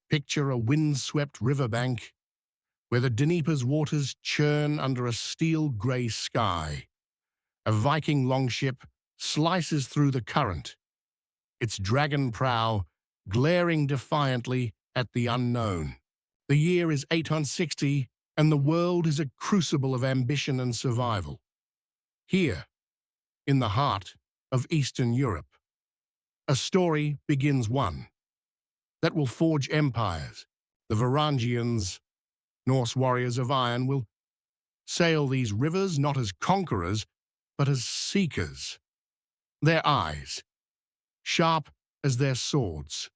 Picture a windswept riverbank where the Dnieper's waters churn under a steel-grey sky. A Viking longship slices through the current, its dragon prow glaring defiantly at the unknown. The year is 860, and the world is a crucible of ambition and survival. Here, in the heart of Eastern Europe, a story begins one that will forge empires. The Varangians, Norse warriors of iron, will sail these rivers not as conquerors, but as seekers. Their eyes, sharp as their swords,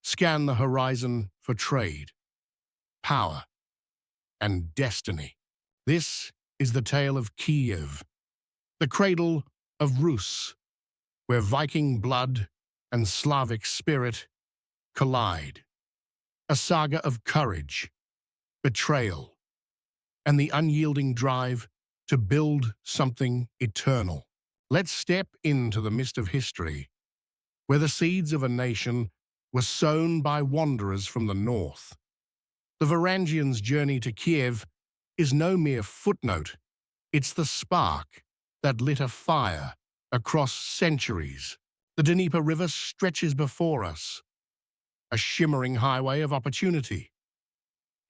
scan the horizon for trade, power, and destiny. This is the tale of Kiev, the cradle of Rus, where Viking blood and Slavic spirit collide. A saga of courage, betrayal, and the unyielding drive to build something eternal. Let's step into the mist of history, where the seeds of a nation were sown by wanderers from the north. The Varangians' journey to Kiev is no mere footnote. It's the spark that lit a fire across centuries. The Dnieper River stretches before us, a shimmering highway of opportunity.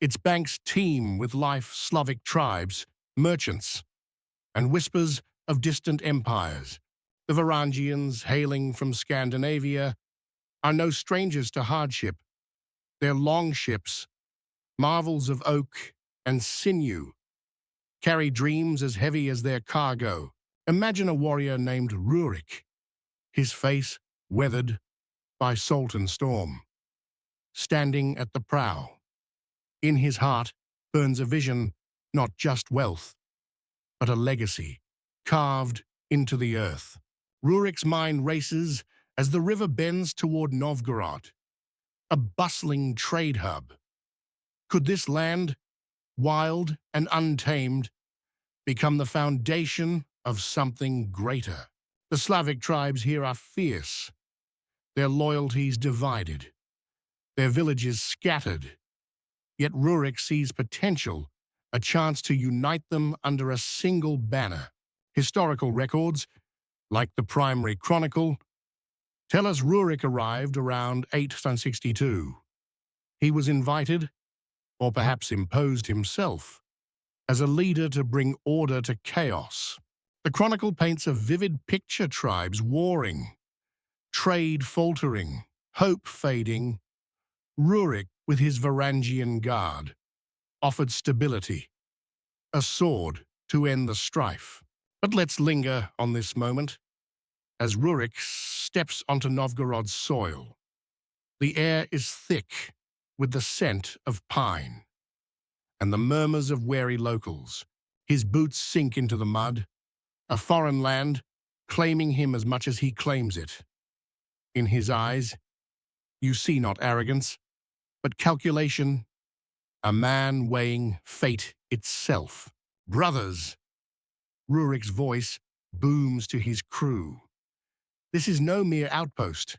Its banks teem with Slavic tribes, merchants, and whispers of distant empires. The Varangians, hailing from Scandinavia, are no strangers to hardship. Their longships, marvels of oak and sinew, carry dreams as heavy as their cargo. Imagine a warrior named Rurik, his face weathered by salt and storm, standing at the prow. In his heart burns a vision, not just wealth, but a legacy carved into the earth. Rurik's mind races as the river bends toward Novgorod, a bustling trade hub. Could this land, wild and untamed, become the foundation of something greater? The Slavic tribes here are fierce, their loyalties divided, their villages scattered. Yet Rurik sees potential, a chance to unite them under a single banner. Historical records, like the Primary Chronicle, tell us Rurik arrived around 862. He was invited, or perhaps imposed himself, as a leader to bring order to chaos. The Chronicle paints a vivid picture: tribes warring, trade faltering, hope fading. Rurik, with his Varangian guard, offered stability, a sword to end the strife. But let's linger on this moment. As Rurik steps onto Novgorod's soil, the air is thick with the scent of pine and the murmurs of wary locals. His boots sink into the mud, a foreign land claiming him as much as he claims it. In his eyes, you see not arrogance, but calculation, a man weighing fate itself. Brothers, Rurik's voice booms to his crew. This is no mere outpost.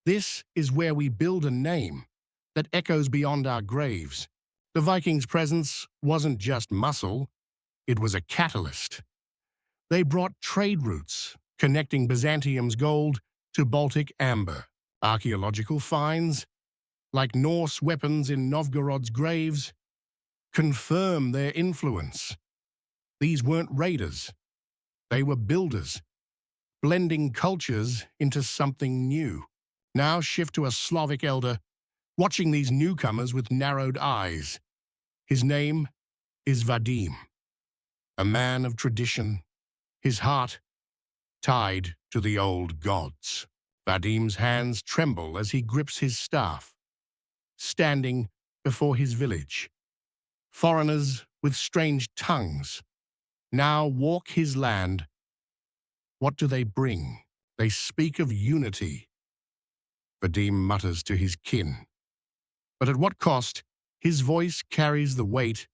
This is where we build a name that echoes beyond our graves. The Vikings' presence wasn't just muscle, it was a catalyst. They brought trade routes, connecting Byzantium's gold to Baltic amber. Archaeological finds, like Norse weapons in Novgorod's graves, confirm their influence. These weren't raiders, they were builders, blending cultures into something new. Now shift to a Slavic elder, watching these newcomers with narrowed eyes. His name is Vladimir, a man of tradition, his heart tied to the old gods. Vladimir's hands tremble as he grips his staff, standing before his village. Foreigners with strange tongues now walk his land. What do they bring? They speak of unity. Vladimir mutters to his kin. But at what cost? His voice carries the weight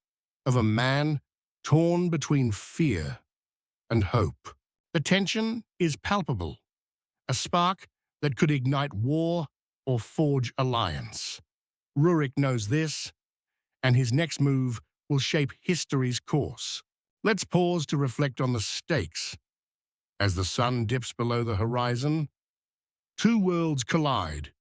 of a man torn between fear and hope. The tension is palpable, a spark that could ignite war or forge alliance. Rurik knows this, and his next move will shape history's course. Let's pause to reflect on the stakes. As the sun dips below the horizon, two worlds collide,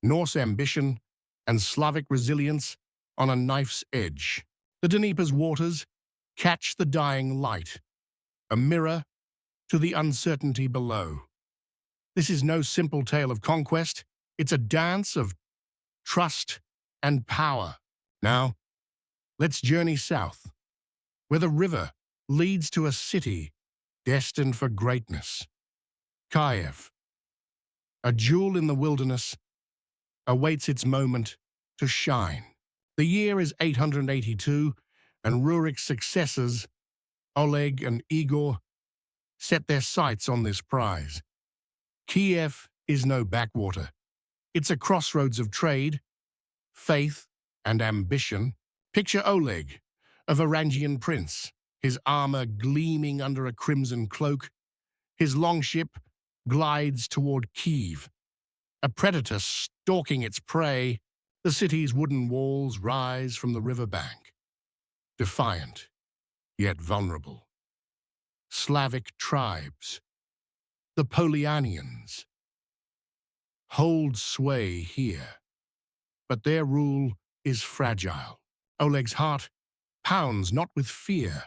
Norse ambition and Slavic resilience on a knife's edge. The Dnieper's waters catch the dying light, a mirror to the uncertainty below. This is no simple tale of conquest, it's a dance of trust and power. Now, let's journey south, where the river leads to a city destined for greatness. Kiev, a jewel in the wilderness, awaits its moment to shine. The year is 882, and Rurik's successors, Oleg and Igor, set their sights on this prize. Kiev is no backwater. It's a crossroads of trade, faith, and ambition. Picture Oleg, a Varangian prince, his armor gleaming under a crimson cloak. His longship glides toward Kiev, a predator stalking its prey. The city's wooden walls rise from the riverbank, defiant, yet vulnerable. Slavic tribes, the Polianians, hold sway here, but their rule is fragile. Oleg's heart pounds not with fear,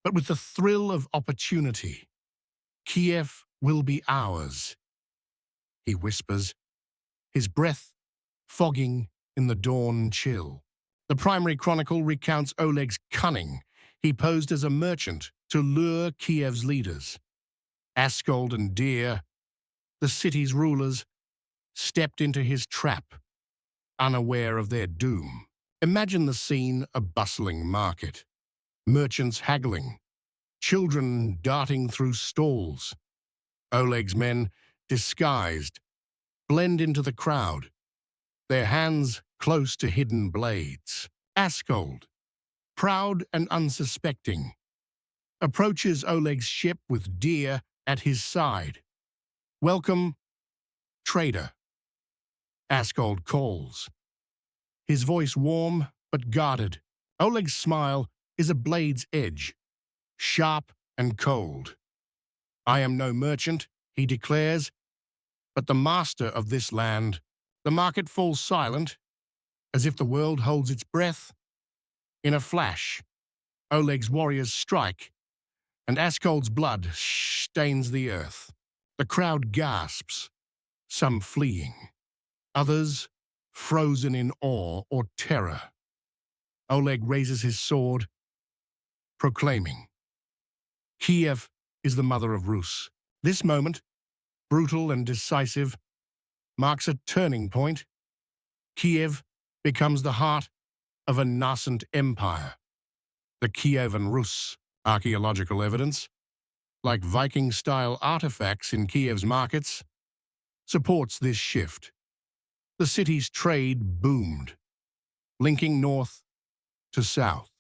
but with the thrill of opportunity. Kiev will be ours, he whispers, his breath fogging in the dawn chill. The primary chronicle recounts Oleg's cunning. He posed as a merchant to lure Kiev's leaders. Askold and Deer, the city's rulers, stepped into his trap, unaware of their doom. Imagine the scene: a bustling market, merchants haggling, children darting through stalls. Oleg's men, disguised, blend into the crowd, their hands close to hidden blades. Askold, proud and unsuspecting, approaches Oleg's ship with Deer at his side. "Welcome, trader," Askold calls, his voice warm but guarded. Oleg's smile is a blade's edge, sharp and cold. "I am no merchant," he declares, "but the master of this land." The market falls silent, as if the world holds its breath. In a flash, Oleg's warriors strike, and Askold's blood stains the earth. The crowd gasps, some fleeing, others frozen in awe or terror. Oleg raises his sword, proclaiming, "Kiev is the mother of Rus." This moment, brutal and decisive, marks a turning point. Kiev becomes the heart of a nascent empire. The Kievan Rus archaeological evidence, like Viking-style artifacts in Kiev's markets, supports this shift. The city's trade boomed, linking north to south,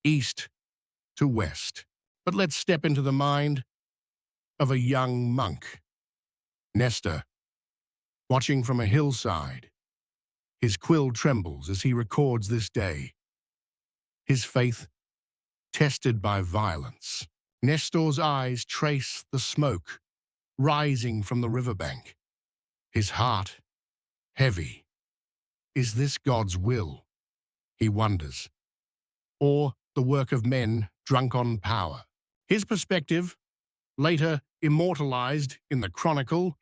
east to west. But let's step into the mind of a young monk, Nestor, watching from a hillside. His quill trembles as he records this day, his faith tested by violence. Nestor's eyes trace the smoke rising from the riverbank, his heart heavy. Is this God's will, he wonders, or the work of men drunk on power? His perspective, later immortalized in the Chronicle,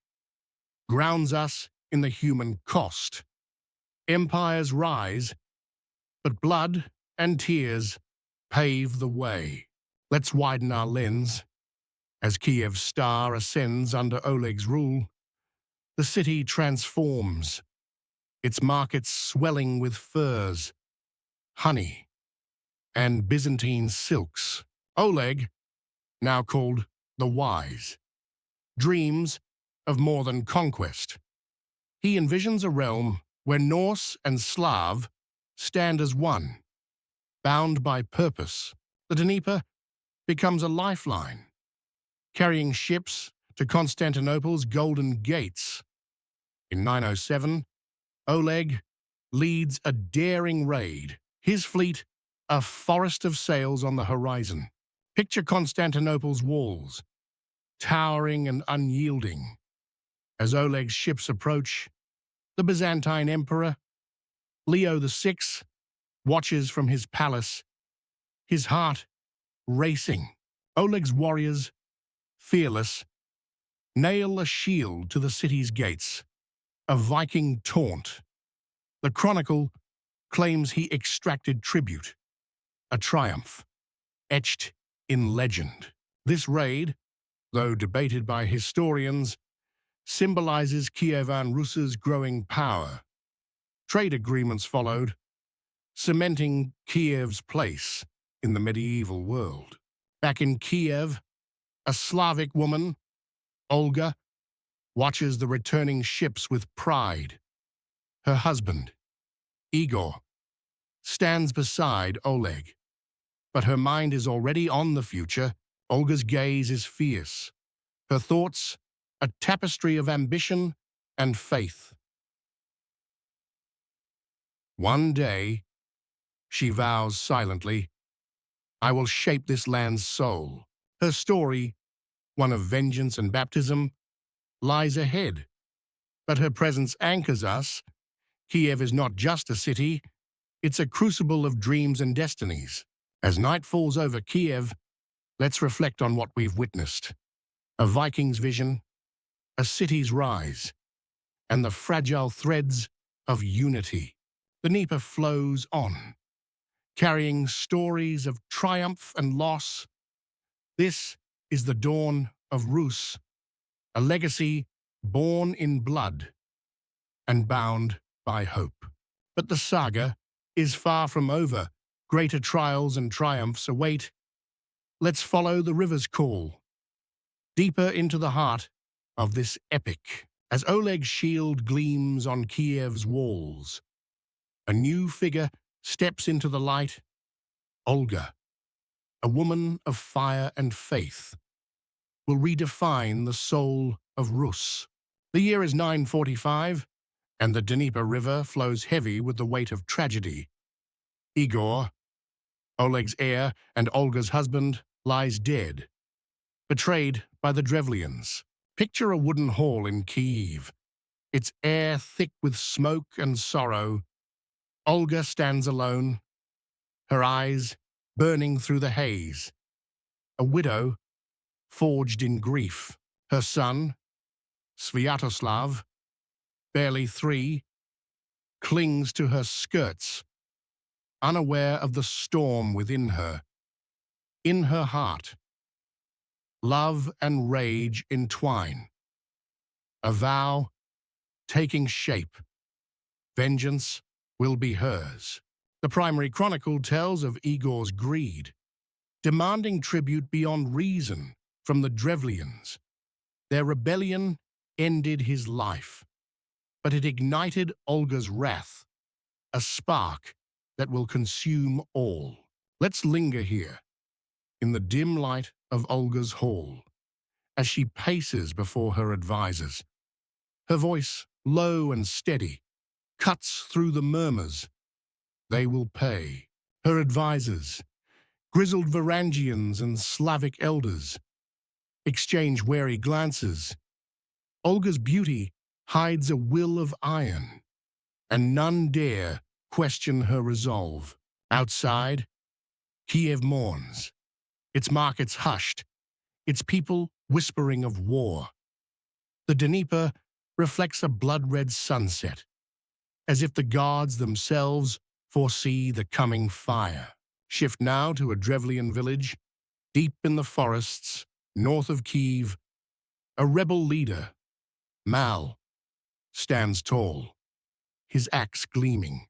grounds us in the human cost. Empires rise, but blood and tears pave the way. Let's widen our lens. As Kiev's star ascends under Oleg's rule, the city transforms, its markets swelling with furs, honey, and Byzantine silks. Oleg, now called the Wise, dreams of more than conquest. He envisions a realm where Norse and Slav stand as one, bound by purpose. The Dnieper becomes a lifeline, carrying ships to Constantinople's golden gates. In 907, Oleg, leads a daring raid. His fleet, a forest of sails on the horizon. Picture Constantinople's walls, towering and unyielding. As Oleg's ships approach, the Byzantine Emperor, Leo VI, watches from his palace, his heart racing. Oleg's warriors, fearless, nail a shield to the city's gates, a Viking taunt. The chronicle claims he extracted tribute, a triumph, etched in legend. This raid, though debated by historians, symbolizes Kievan Rus's growing power. Trade agreements followed, cementing Kiev's place in the medieval world. Back in Kiev, a Slavic woman, Olga, watches the returning ships with pride. Her husband, Igor, stands beside Oleg, but her mind is already on the future. Olga's gaze is fierce, her thoughts a tapestry of ambition and faith. One day, she vows silently, "I will shape this land's soul." Her story, one of vengeance and baptism, lies ahead, but her presence anchors us. Kiev is not just a city, it's a crucible of dreams and destinies. As night falls over Kiev, let's reflect on what we've witnessed. A Viking's vision, a city's rise, and the fragile threads of unity. The Dnieper flows on, carrying stories of triumph and loss. This is the dawn of Rus, a legacy born in blood and bound by hope. But the saga is far from over. Greater trials and triumphs await. Let's follow the river's call, deeper into the heart of this epic. As Oleg's shield gleams on Kiev's walls, a new figure steps into the light, Olga, a woman of fire and faith, will redefine the soul of Rus. The year is 945, and the Dnieper River flows heavy with the weight of tragedy. Igor, Oleg's heir and Olga's husband, lies dead, betrayed by the Drevlians. Picture a wooden hall in Kiev, its air thick with smoke and sorrow. Olga stands alone, her eyes burning through the haze. A widow, forged in grief. Her son, Sviatoslav, barely 3, clings to her skirts, unaware of the storm within her. In her heart, love and rage entwine. A vow taking shape. Vengeance will be hers. The primary chronicle tells of Igor's greed, demanding tribute beyond reason from the Drevlians. Their rebellion ended his life, but it ignited Olga's wrath, a spark that will consume all. Let's linger here, in the dim light of Olga's hall, as she paces before her advisors. Her voice, low and steady, cuts through the murmurs. They will pay. Her advisors, grizzled Varangians and Slavic elders, exchange wary glances. Olga's beauty hides a will of iron, and none dare question her resolve. Outside, Kiev mourns, its markets hushed, its people whispering of war. The Dnieper reflects a blood-red sunset, as if the gods themselves foresee the coming fire. Shift now to a Drevlian village, deep in the forests, north of Kiev. A rebel leader, Mal, stands tall, his axe gleaming,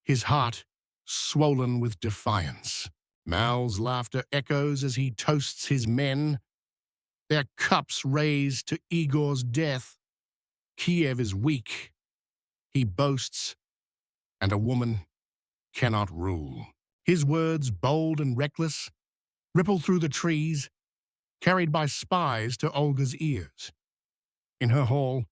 his heart swollen with defiance. Mal's laughter echoes as he toasts his men, their cups raised to Igor's death. Kiev is weak, he boasts, and a woman cannot rule. His words, bold and reckless, ripple through the trees, carried by spies to Olga's ears. In her hall,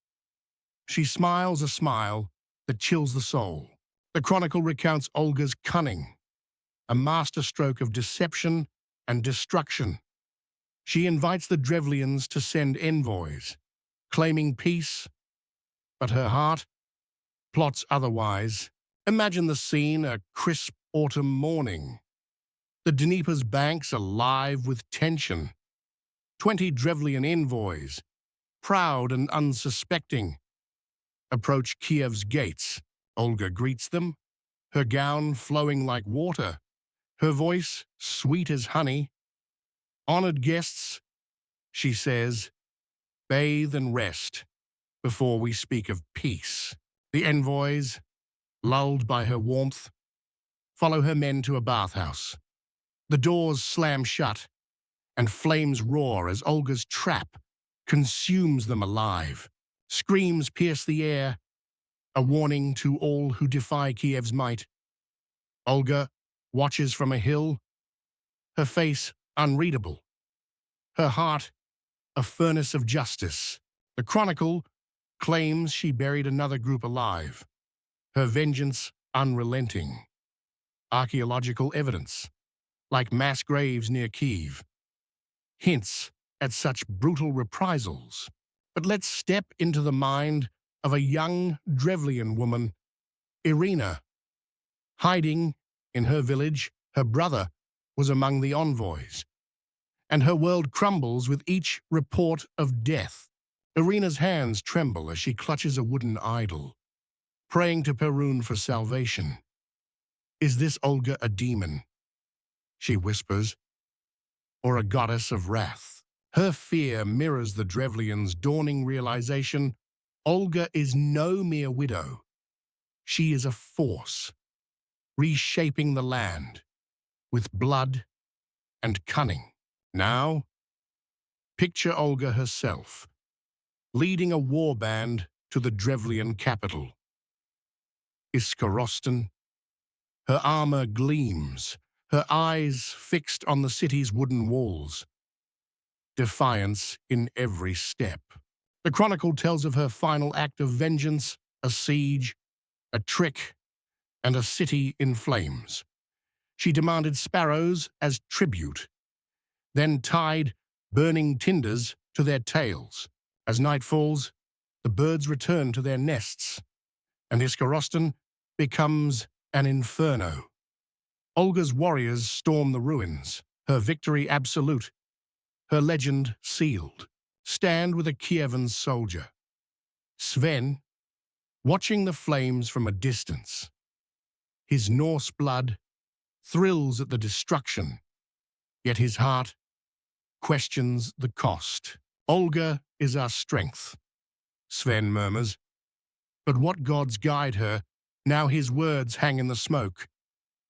she smiles a smile that chills the soul. The chronicle recounts Olga's cunning, a masterstroke of deception and destruction. She invites the Drevlians to send envoys, claiming peace, but her heart plots otherwise. Imagine the scene, a crisp autumn morning. The Dnieper's banks alive with tension. 20 Drevlian envoys, proud and unsuspecting, approach Kiev's gates. Olga greets them, her gown flowing like water, her voice sweet as honey. "Honored guests," she says, "bathe and rest before we speak of peace." The envoys, lulled by her warmth, follow her men to a bathhouse. The doors slam shut, and flames roar as Olga's trap consumes them alive. Screams pierce the air, a warning to all who defy Kiev's might. Olga watches from a hill, her face unreadable, her heart a furnace of justice. The chronicle claims she buried another group alive, her vengeance unrelenting. Archaeological evidence, like mass graves near Kiev, hints at such brutal reprisals. But let's step into the mind of a young Drevlian woman, Irina. Hiding in her village, her brother was among the envoys, and her world crumbles with each report of death. Irina's hands tremble as she clutches a wooden idol, praying to Perun for salvation. "Is this Olga a demon?" she whispers, "or a goddess of wrath?" Her fear mirrors the Drevlians' dawning realization: Olga is no mere widow. She is a force, reshaping the land with blood and cunning. Now, picture Olga herself, leading a war band to the Drevlian capital. Iskorostan. Her armor gleams, her eyes fixed on the city's wooden walls. Defiance in every step. The chronicle tells of her final act of vengeance, a siege, a trick, and a city in flames. She demanded sparrows as tribute, then tied burning tinders to their tails. As night falls, the birds return to their nests, and Iskorostan becomes an inferno. Olga's warriors storm the ruins, her victory absolute, her legend sealed. Stand with a Kievan soldier, Sven, watching the flames from a distance. His Norse blood thrills at the destruction, yet his heart questions the cost. "Olga is our strength," Sven murmurs. But what gods guide her? Now his words hang in the smoke,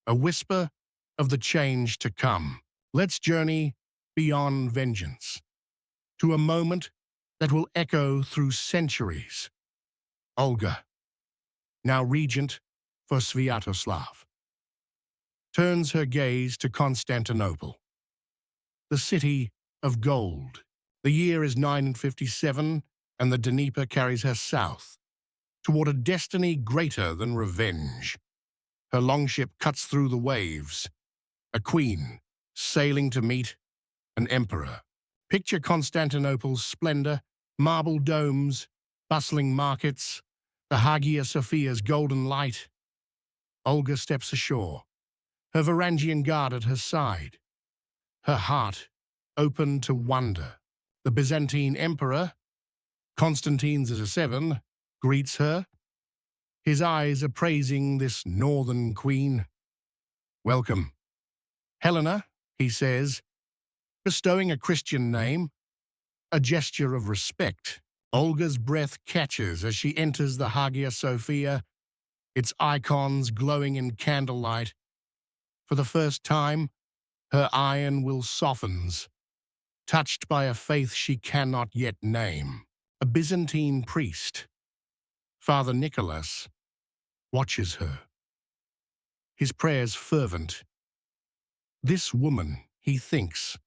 a whisper of the change to come. Let's journey beyond vengeance, to a moment that will echo through centuries. Olga, now regent for Sviatoslav, turns her gaze to Constantinople, the city of gold. The year is 957, and the Dnieper carries her south, toward a destiny greater than revenge. Her longship cuts through the waves, a queen sailing to meet an emperor. Picture Constantinople's splendor, marble domes, bustling markets, the Hagia Sophia's golden light. Olga steps ashore, her Varangian guard at her side, her heart open to wonder. The Byzantine emperor, Constantine VII, greets her, his eyes appraising this northern queen. "Welcome, Helena," he says, bestowing a Christian name, a gesture of respect. Olga's breath catches as she enters the Hagia Sophia, its icons glowing in candlelight. For the first time, her iron will softens, touched by a faith she cannot yet name. A Byzantine priest, Father Nicholas, watches her, his prayers fervent. This woman, he thinks,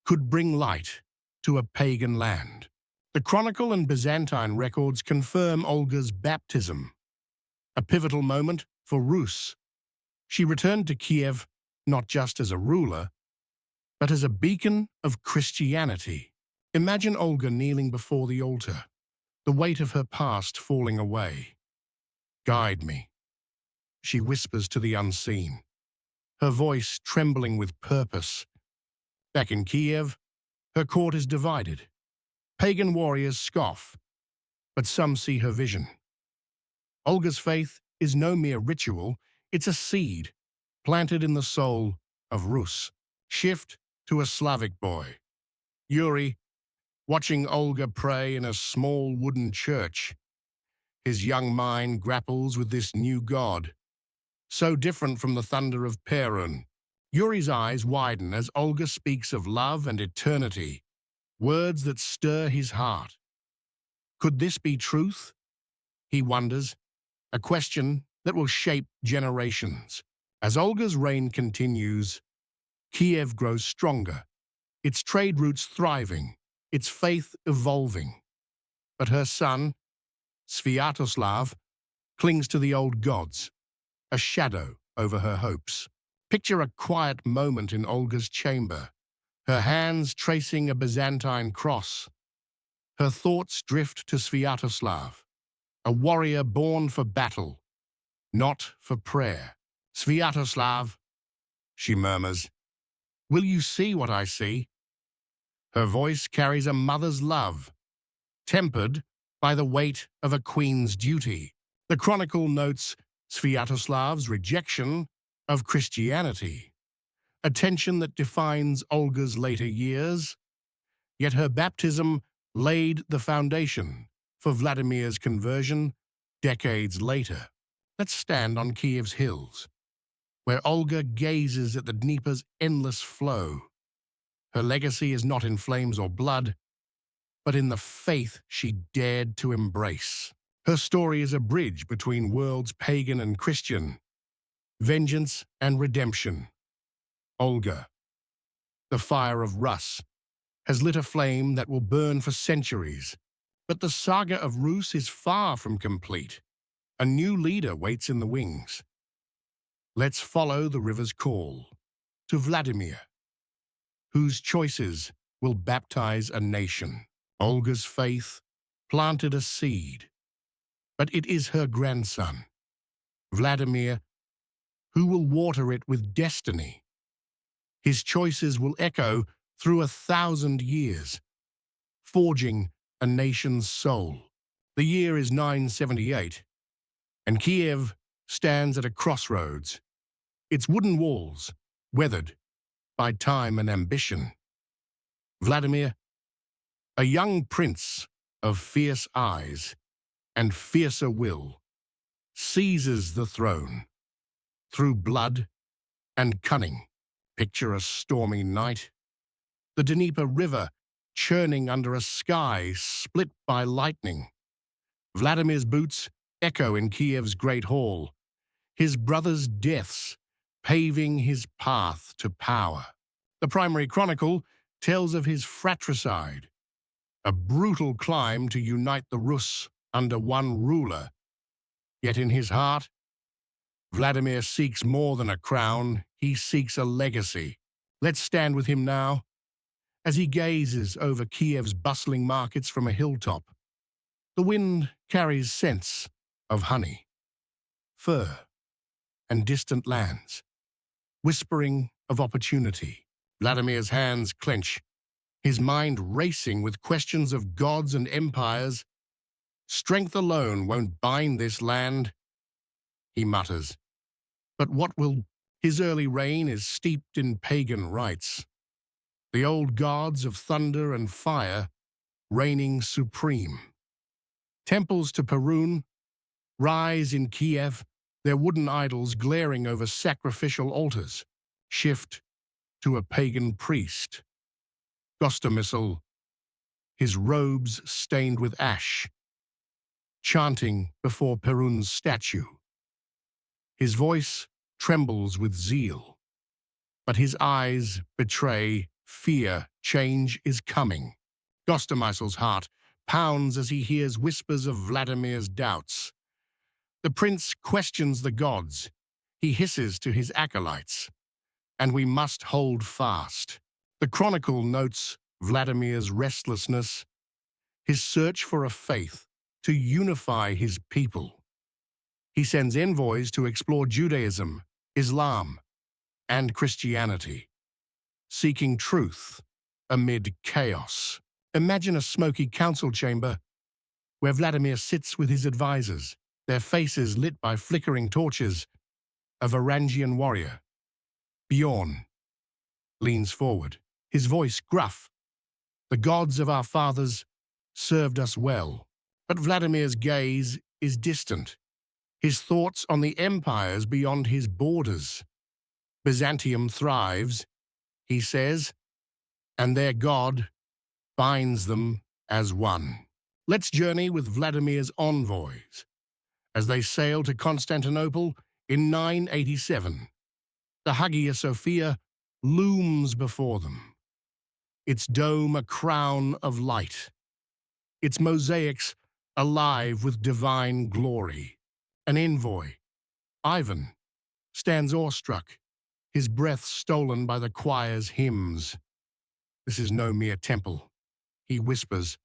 could bring light to a pagan land. The Chronicle and Byzantine records confirm Olga's baptism, a pivotal moment For Rus, she returned to Kiev not just as a ruler, but as a beacon of Christianity. Imagine Olga kneeling before the altar, the weight of her past falling away. "Guide me," she whispers to the unseen, her voice trembling with purpose. Back in Kiev, her court is divided. Pagan warriors scoff, but some see her vision. Olga's faith is no mere ritual, it's a seed planted in the soul of Rus. Shift to a Slavic boy. Yuri, watching Olga pray in a small wooden church. His young mind grapples with this new god, so different from the thunder of Perun. Yuri's eyes widen as Olga speaks of love and eternity, words that stir his heart. Could this be truth? He wonders, a question that will shape generations. As Olga's reign continues, Kiev grows stronger, its trade routes thriving, its faith evolving. But her son, Sviatoslav, clings to the old gods, a shadow over her hopes. Picture a quiet moment in Olga's chamber, her hands tracing a Byzantine cross. Her thoughts drift to Sviatoslav, a warrior born for battle, not for prayer. "Sviatoslav," she murmurs, "will you see what I see?" Her voice carries a mother's love, tempered by the weight of a queen's duty. The chronicle notes Sviatoslav's rejection of Christianity, a tension that defines Olga's later years, yet her baptism laid the foundation for Vladimir's conversion decades later. Let's stand on Kiev's hills, where Olga gazes at the Dnieper's endless flow. Her legacy is not in flames or blood, but in the faith she dared to embrace. Her story is a bridge between worlds pagan and Christian, vengeance and redemption. Olga, the fire of Rus, has lit a flame that will burn for centuries. But the saga of Rus is far from complete. A new leader waits in the wings. Let's follow the river's call to Vladimir, whose choices will baptize a nation. Olga's faith planted a seed, but it is her grandson, Vladimir, who will water it with destiny. His choices will echo through 1,000 years, forging a nation's soul. The year is 978, and Kiev stands at a crossroads, its wooden walls weathered by time and ambition. Vladimir, a young prince of fierce eyes and fiercer will, seizes the throne through blood and cunning. Picture a stormy night, the Dnieper River churning under a sky split by lightning. Vladimir's boots echo in Kiev's great hall, his brothers' deaths paving his path to power. The primary chronicle tells of his fratricide, a brutal climb to unite the Rus under one ruler. Yet in his heart, Vladimir seeks more than a crown, he seeks a legacy. Let's stand with him now, as he gazes over Kiev's bustling markets from a hilltop. The wind carries scents of honey, fur, and distant lands, whispering of opportunity. Vladimir's hands clench, his mind racing with questions of gods and empires. "Strength alone won't bind this land," he mutters. But what will? His early reign is steeped in pagan rites, the old gods of thunder and fire reigning supreme. Temples to Perun rise in Kiev, their wooden idols glaring over sacrificial altars. Shift to a pagan priest, Gostomisl, his robes stained with ash, chanting before Perun's statue. His voice trembles with zeal, but his eyes betray fear. Change is coming. Gostomisl's heart pounds as he hears whispers of Vladimir's doubts. The prince questions the gods. He hisses to his acolytes, and we must hold fast. The chronicle notes Vladimir's restlessness, his search for a faith to unify his people. He sends envoys to explore Judaism, Islam, and Christianity, seeking truth amid chaos. Imagine a smoky council chamber where Vladimir sits with his advisors, their faces lit by flickering torches. A Varangian warrior, Bjorn, leans forward, his voice gruff. The gods of our fathers served us well. But Vladimir's gaze is distant, his thoughts on the empires beyond his borders. Byzantium thrives, he says, and their god binds them as one. Let's journey with Vladimir's envoys as they sail to Constantinople in 987. The Hagia Sophia looms before them, its dome a crown of light, its mosaics alive with divine glory. An envoy, Ivan, stands awestruck, his breath stolen by the choir's hymns. This is no mere temple, he whispers,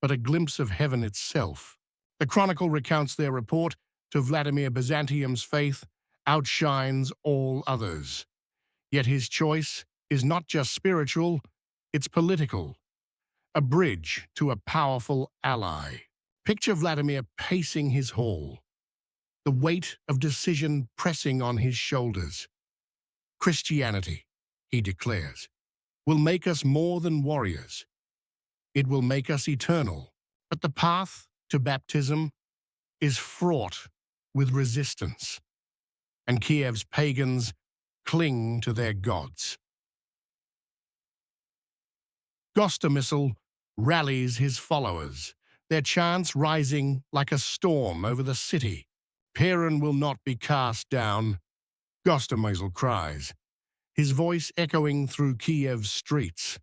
but a glimpse of heaven itself. The chronicle recounts their report to Vladimir. Byzantium's faith outshines all others. Yet his choice is not just spiritual, it's political. A bridge to a powerful ally. Picture Vladimir pacing his hall, the weight of decision pressing on his shoulders. Christianity, he declares, will make us more than warriors. It will make us eternal. But the path to baptism is fraught with resistance, and Kiev's pagans cling to their gods. Gostomissel rallies his followers, their chants rising like a storm over the city. Perun will not be cast down, Gostomissel cries, his voice echoing through Kiev's streets.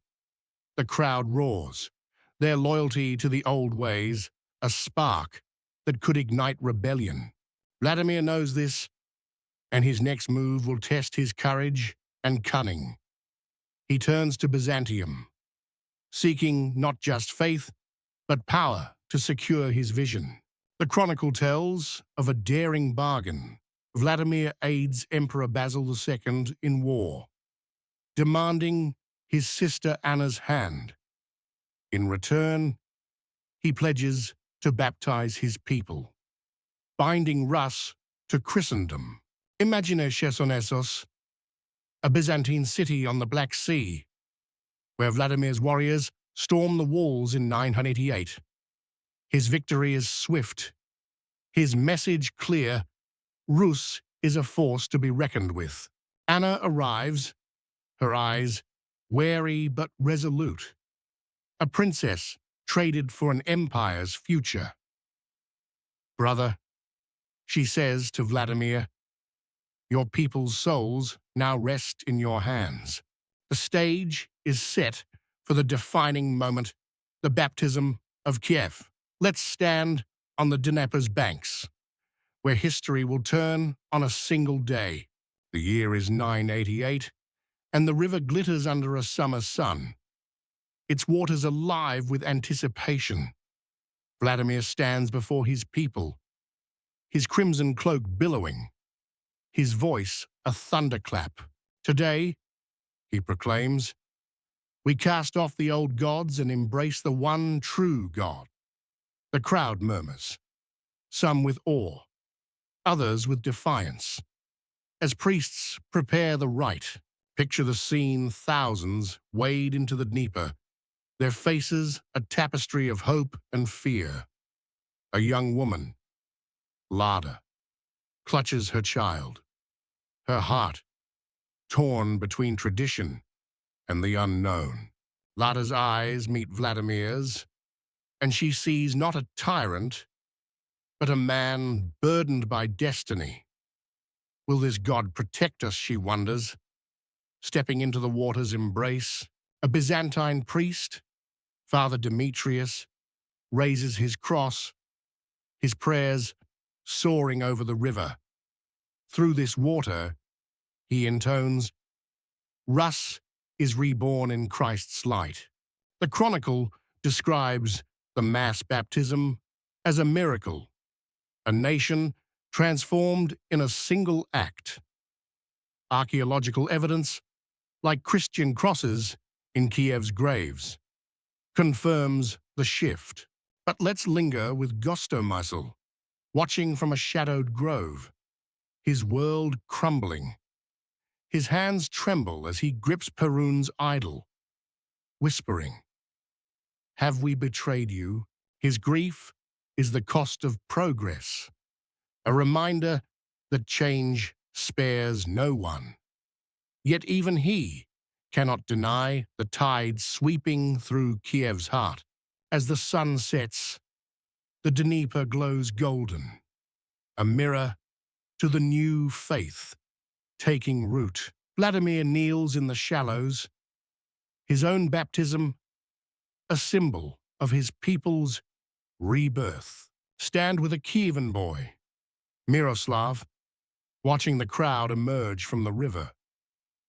The crowd roars, their loyalty to the old ways, a spark that could ignite rebellion. Vladimir knows this, and his next move will test his courage and cunning. He turns to Byzantium, seeking not just faith, but power to secure his vision. The chronicle tells of a daring bargain. Vladimir aids Emperor Basil II in war, demanding his sister Anna's hand. In return, he pledges to baptize his people, binding Rus to Christendom. Imagine Chersonesos, a Byzantine city on the Black Sea, where Vladimir's warriors storm the walls in 988. His victory is swift, his message clear. Rus is a force to be reckoned with. Anna arrives, her eyes wary but resolute. A princess traded for an empire's future. Brother, she says to Vladimir, your people's souls now rest in your hands. The stage is set for the defining moment, the baptism of Kiev. Let's stand on the Dnieper's banks, where history will turn on a single day. The year is 988, and the river glitters under a summer sun, its waters alive with anticipation. Vladimir stands before his people, his crimson cloak billowing, his voice a thunderclap. Today, he proclaims, we cast off the old gods and embrace the one true God. The crowd murmurs, some with awe, others with defiance. As priests prepare the rite, picture the scene: thousands wade into the Dnieper, their faces a tapestry of hope and fear. A young woman, Lada, clutches her child, her heart torn between tradition and the unknown. Lada's eyes meet Vladimir's, and she sees not a tyrant, but a man burdened by destiny. Will this God protect us, she wonders, stepping into the water's embrace. A Byzantine priest, Father Demetrius, raises his cross, his prayers soaring over the river. Through this water, he intones, Rus is reborn in Christ's light. The chronicle describes the mass baptism as a miracle, a nation transformed in a single act. Archaeological evidence, like Christian crosses in Kiev's graves, confirms the shift. But let's linger with Gostomysl, watching from a shadowed grove, his world crumbling. His hands tremble as he grips Perun's idol, whispering, Have we betrayed you? His grief is the cost of progress, a reminder that change spares no one. Yet even he cannot deny the tide sweeping through Kiev's heart. As the sun sets, the Dnieper glows golden, a mirror to the new faith taking root. Vladimir kneels in the shallows, his own baptism a symbol of his people's rebirth. Stand with a Kievan boy, Yaroslav, watching the crowd emerge from the river.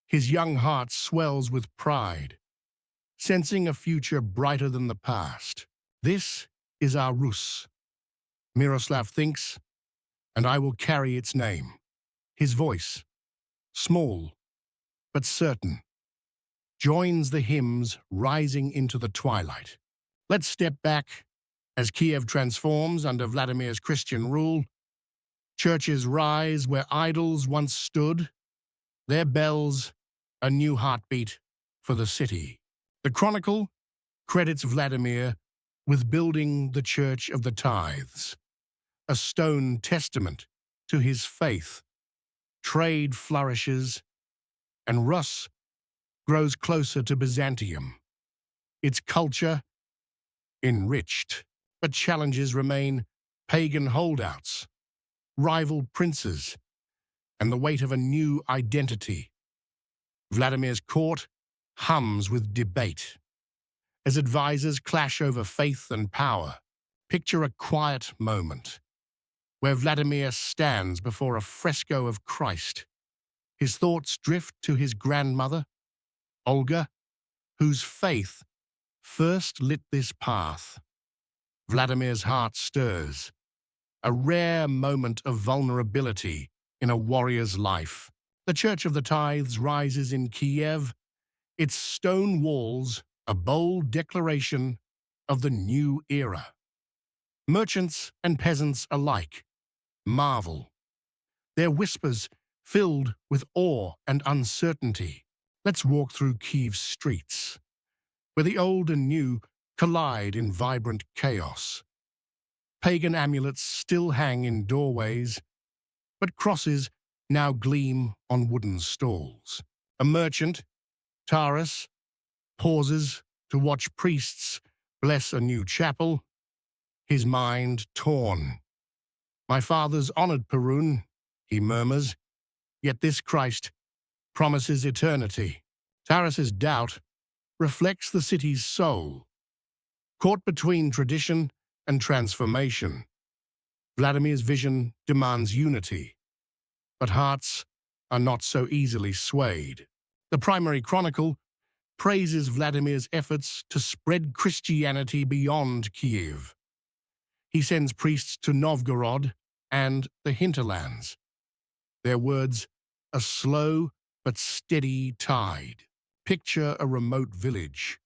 His young heart swells with pride, sensing a future brighter than the past. This is our Rus, Yaroslav thinks, and I will carry its name. His voice, small but certain, joins the hymns rising into the twilight. Let's step back as Kiev transforms under Vladimir's Christian rule. Churches rise where idols once stood, their bells a new heartbeat for the city. The Chronicle credits Vladimir with building the Church of the Tithes, a stone testament to his faith. Trade flourishes, and Rus grows closer to Byzantium, its culture enriched. But challenges remain: pagan holdouts, rival princes, and the weight of a new identity. Vladimir's court hums with debate as advisors clash over faith and power. Picture a quiet moment where Vladimir stands before a fresco of Christ. His thoughts drift to his grandmother, Olga, whose faith first lit this path. Vladimir's heart stirs, a rare moment of vulnerability in a warrior's life. The Church of the Tithes rises in Kiev, its stone walls a bold declaration of the new era. Merchants and peasants alike marvel, their whispers filled with awe and uncertainty. Let's walk through Kiev's streets, where the old and new collide in vibrant chaos. Pagan amulets still hang in doorways, but crosses now gleam on wooden stalls. A merchant, Taras, pauses to watch priests bless a new chapel, his mind torn. My fathers honored Perun, he murmurs, yet this Christ promises eternity. Taras's doubt reflects the city's soul, caught between tradition and transformation. Vladimir's vision demands unity, but hearts are not so easily swayed. The primary chronicle praises Vladimir's efforts to spread Christianity beyond Kiev. He sends priests to Novgorod and the hinterlands, their words a slow but steady tide. Picture a remote village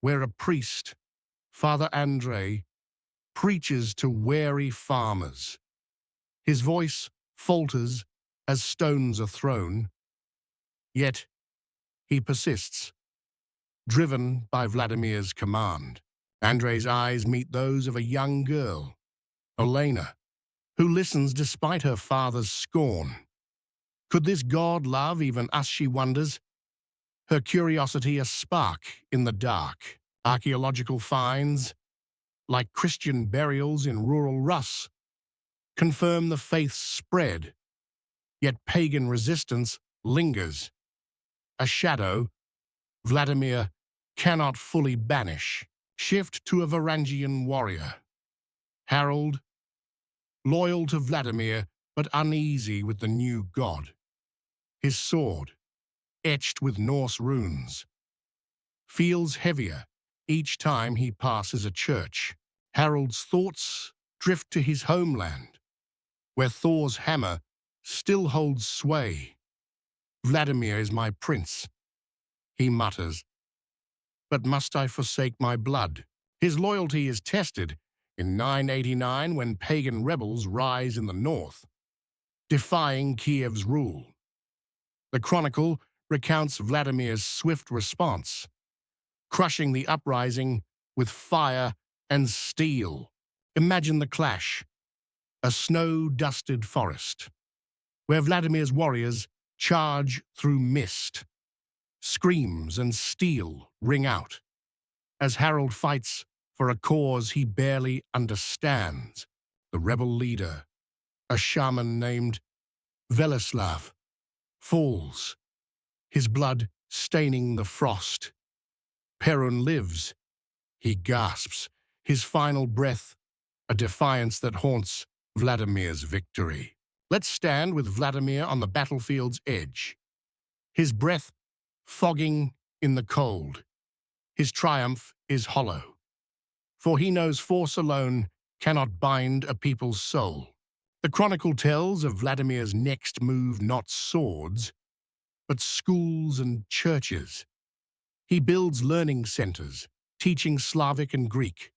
where a priest, Father Andrei, preaches to weary farmers. His voice falters as stones are thrown, yet he persists, driven by Vladimir's command. Andrei's eyes meet those of a young girl, Olena, who listens despite her father's scorn. Could this God love even us, she wonders, her curiosity a spark in the dark. Archaeological finds, like Christian burials in rural Rus, confirm the faith's spread, yet pagan resistance lingers, a shadow Vladimir cannot fully banish. Shift to a Varangian warrior, Harold, loyal to Vladimir but uneasy with the new god. His sword, etched with Norse runes, feels heavier each time he passes a church. Harold's thoughts drift to his homeland, where Thor's hammer still holds sway. Vladimir is my prince, he mutters, but must I forsake my blood? His loyalty is tested in 989 when pagan rebels rise in the north, defying Kiev's rule. The chronicle recounts Vladimir's swift response, crushing the uprising with fire and steel. Imagine the clash, a snow-dusted forest, where Vladimir's warriors charge through mist. Screams and steel ring out as Harold fights for a cause he barely understands. The rebel leader, a shaman named Yaroslav, falls, his blood staining the frost. Perun lives. He gasps, his final breath a defiance that haunts Vladimir's victory. Let's stand with Vladimir on the battlefield's edge, his breath fogging in the cold. His triumph is hollow, for he knows force alone cannot bind a people's soul. The chronicle tells of Vladimir's next move not swords, but schools and churches. He builds learning centers, teaching Slavic and Greek,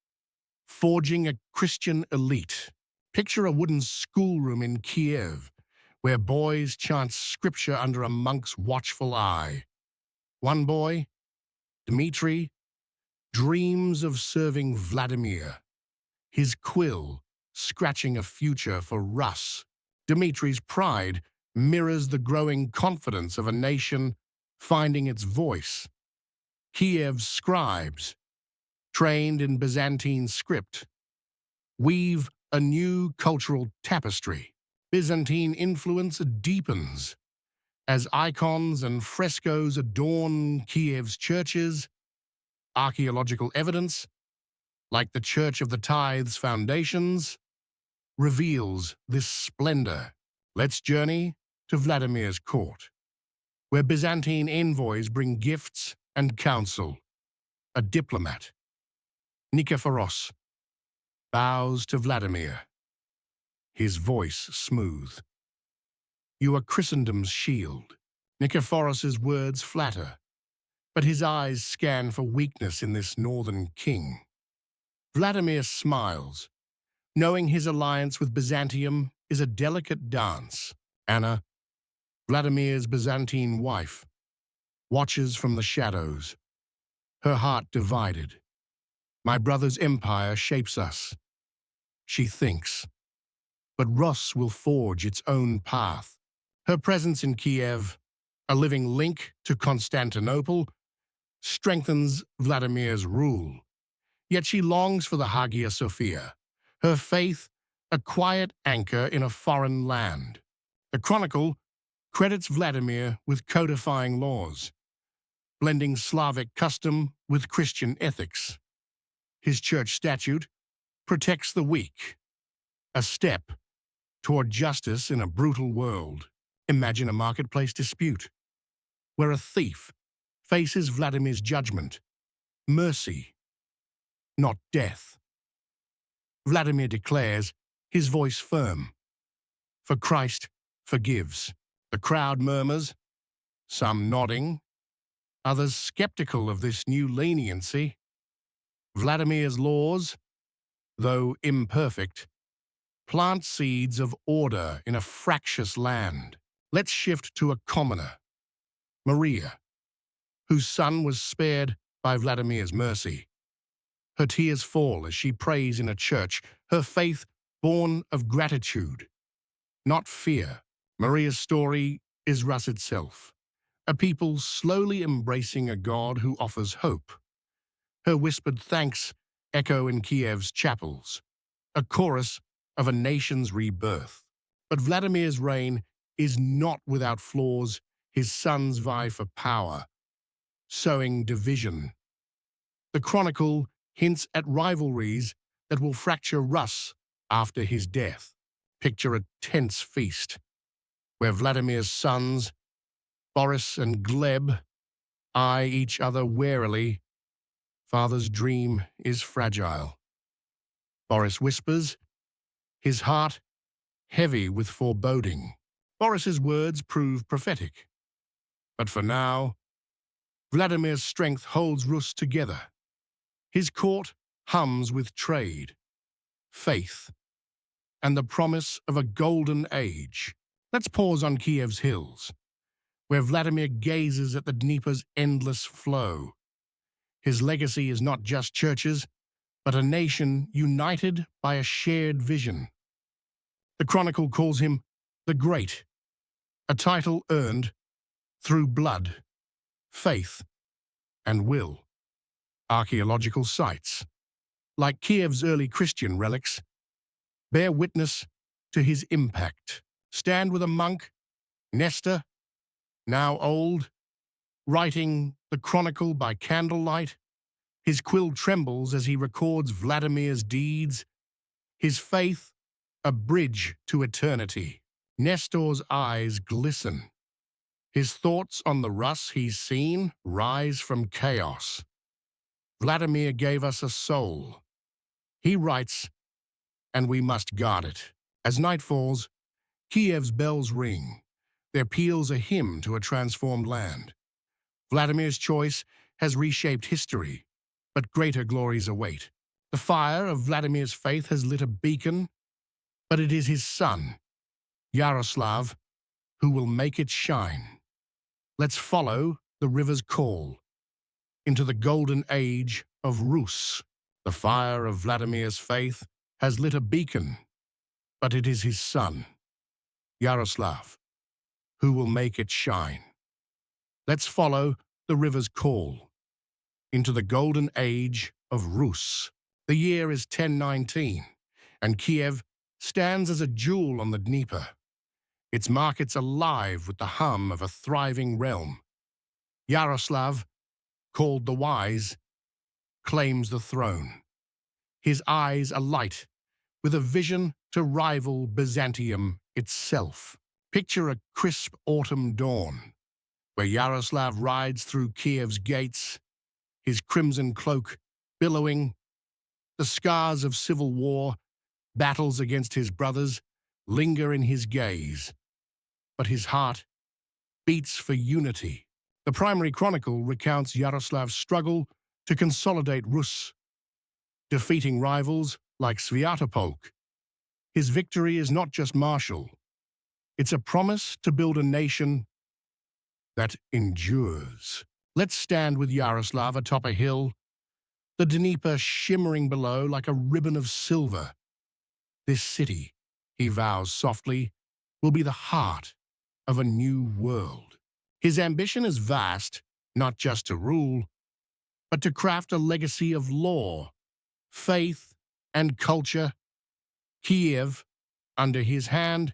forging a Christian elite. Picture a wooden schoolroom in Kiev, where boys chant scripture under a monk's watchful eye. One boy, Dmitri, dreams of serving Vladimir, his quill scratching a future for Rus. Dmitri's pride mirrors the growing confidence of a nation finding its voice. Kiev's scribes, trained in Byzantine script, weave a new cultural tapestry. Byzantine influence deepens as icons and frescoes adorn Kiev's churches. Archaeological evidence, like the Church of the Tithes foundations, reveals this splendor. Let's journey to Vladimir's court, where Byzantine envoys bring gifts and counsel. A diplomat, Kievan Rus, bows to Vladimir, his voice smooth. You are Christendom's shield. Nikephoros' words flatter, but his eyes scan for weakness in this northern king. Vladimir smiles, knowing his alliance with Byzantium is a delicate dance. Anna, Vladimir's Byzantine wife, watches from the shadows, her heart divided. My brother's empire shapes us, she thinks, but Rus will forge its own path. Her presence in Kiev, a living link to Constantinople, strengthens Vladimir's rule. Yet she longs for the Hagia Sophia, her faith a quiet anchor in a foreign land. The chronicle credits Vladimir with codifying laws, blending Slavic custom with Christian ethics. His church statute protects the weak, a step toward justice in a brutal world. Imagine a marketplace dispute, where a thief faces Vladimir's judgment, mercy, not death. Vladimir declares, his voice firm, for Christ forgives. The crowd murmurs, some nodding, others skeptical of this new leniency. Vladimir's laws, though imperfect, plant seeds of order in a fractious land. Let's shift to a commoner, Maria, whose son was spared by Vladimir's mercy. Her tears fall as she prays in a church, her faith born of gratitude, not fear. Maria's story is Rus itself, a people slowly embracing a God who offers hope. Her whispered thanks echo in Kiev's chapels, a chorus of a nation's rebirth. But Vladimir's reign is not without flaws. His sons vie for power, sowing division. The chronicle hints at rivalries that will fracture Rus after his death. Picture a tense feast, where Vladimir's sons, Boris and Gleb, eye each other warily. Father's dream is fragile. Boris whispers, his heart heavy with foreboding. Boris's words prove prophetic. But for now, Vladimir's strength holds Rus together. His court hums with trade, faith, and the promise of a golden age. Let's pause on Kiev's hills, where Vladimir gazes at the Dnieper's endless flow. His legacy is not just churches, but a nation united by a shared vision. The Chronicle calls him the Great, a title earned through blood, faith, and will. Archaeological sites, like Kiev's early Christian relics, bear witness to his impact. Stand with a monk, Nestor, now old, writing the Chronicle by candlelight. His quill trembles as he records Vladimir's deeds, his faith a bridge to eternity. Nestor's eyes glisten. His thoughts on the Rus he's seen rise from chaos. Vladimir gave us a soul. He writes, and we must guard it. As night falls, Kiev's bells ring. Their peals a hymn to a transformed land. Vladimir's choice has reshaped history, but greater glories await. The fire of Vladimir's faith has lit a beacon, but it is his son, Yaroslav, who will make it shine. Let's follow the river's call into the golden age of Rus. The fire of Vladimir's faith has lit a beacon, but it is his son, Yaroslav, who will make it shine. Let's follow the river's call into the golden age of Rus. The year is 1019, and Kiev stands as a jewel on the Dnieper, its markets alive with the hum of a thriving realm. Yaroslav, called the Wise, claims the throne. His eyes alight with a vision to rival Byzantium itself. Picture a crisp autumn dawn, where Yaroslav rides through Kiev's gates, his crimson cloak billowing. The scars of civil war, battles against his brothers, linger in his gaze, but his heart beats for unity. The primary chronicle recounts Yaroslav's struggle to consolidate Rus, defeating rivals like Sviatopolk. His victory is not just martial. It's a promise to build a nation that endures. Let's stand with Yaroslav atop a hill, the Dnieper shimmering below like a ribbon of silver. This city, he vows softly, will be the heart of a new world. His ambition is vast, not just to rule, but to craft a legacy of law, faith, and culture. Kiev, under his hand,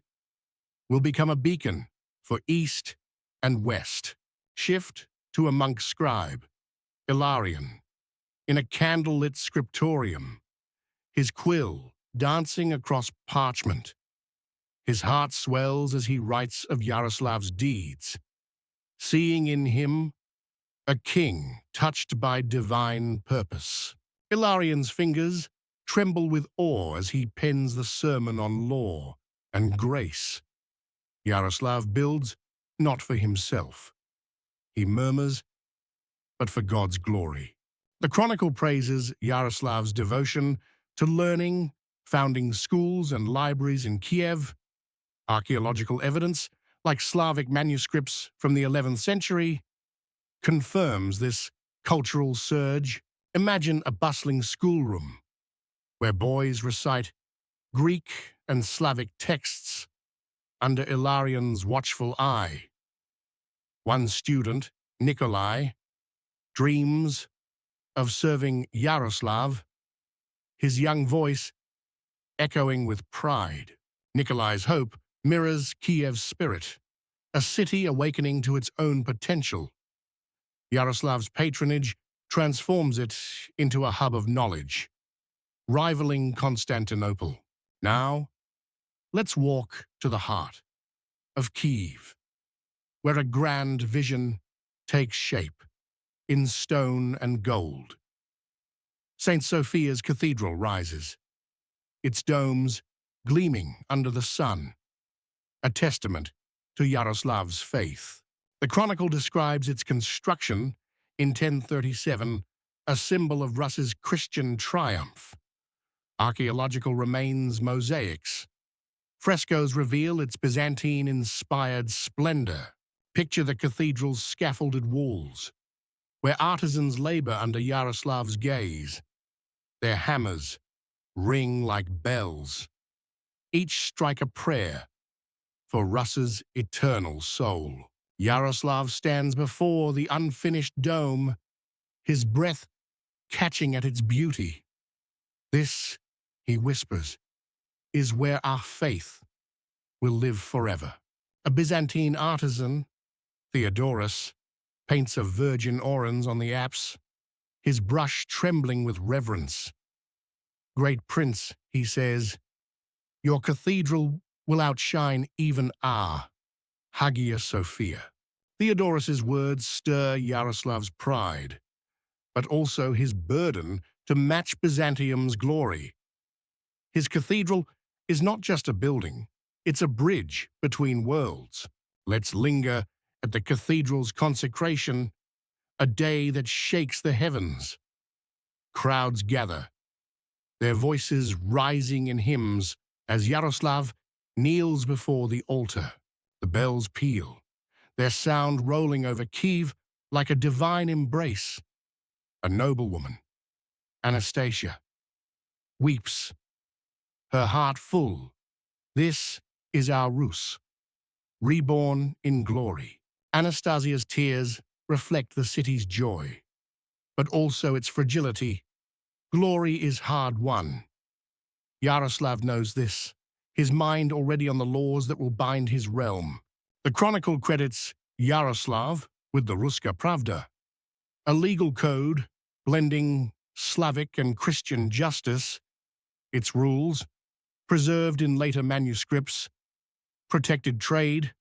will become a beacon for East and West. Shift to a monk scribe, Ilarion, in a candlelit scriptorium, his quill dancing across parchment. His heart swells as he writes of Yaroslav's deeds, seeing in him a king touched by divine purpose. Ilarion's fingers tremble with awe as he pens the sermon on law and grace. Yaroslav builds not for himself. He murmurs, but for God's glory. The Chronicle praises Yaroslav's devotion to learning, founding schools and libraries in Kiev. Archaeological evidence, like Slavic manuscripts from the 11th century, confirms this cultural surge. Imagine a bustling schoolroom where boys recite Greek and Slavic texts under Ilarion's watchful eye. One student, Nikolai, dreams of serving Yaroslav, his young voice echoing with pride. Nikolai's hope mirrors Kiev's spirit, a city awakening to its own potential. Yaroslav's patronage transforms it into a hub of knowledge, rivaling Constantinople. Now, Let's walk to the heart of Kiev, where a grand vision takes shape in stone and gold. St. Sophia's Cathedral rises, its domes gleaming under the sun, a testament to Yaroslav's faith. The chronicle describes its construction in 1037, a symbol of Rus's Christian triumph. Archaeological remains, mosaics, frescoes reveal its Byzantine-inspired splendor. Picture the cathedral's scaffolded walls, where artisans labor under Yaroslav's gaze. Their hammers ring like bells. Each strike a prayer for Rus's eternal soul. Yaroslav stands before the unfinished dome, his breath catching at its beauty. This, he whispers, is where our faith will live forever. A Byzantine artisan, Theodorus, paints a virgin orange on the apse, his brush trembling with reverence. "Great prince," he says, "your cathedral will outshine even our Hagia Sophia." Theodorus's words stir Yaroslav's pride, but also his burden to match Byzantium's glory. His cathedral is not just a building, it's a bridge between worlds. Let's linger at the cathedral's consecration, a day that shakes the heavens. Crowds gather, their voices rising in hymns as Yaroslav kneels before the altar. The bells peal, their sound rolling over Kiev like a divine embrace. A noblewoman, Anastasia, weeps, her heart full. This is our Rus, reborn in glory. Anastasia's tears reflect the city's joy, but also its fragility. Glory is hard won. Yaroslav knows this, his mind already on the laws that will bind his realm. The chronicle credits Yaroslav with the Ruska Pravda, a legal code blending Slavic and Christian justice. Its rules, preserved in later manuscripts, protected trade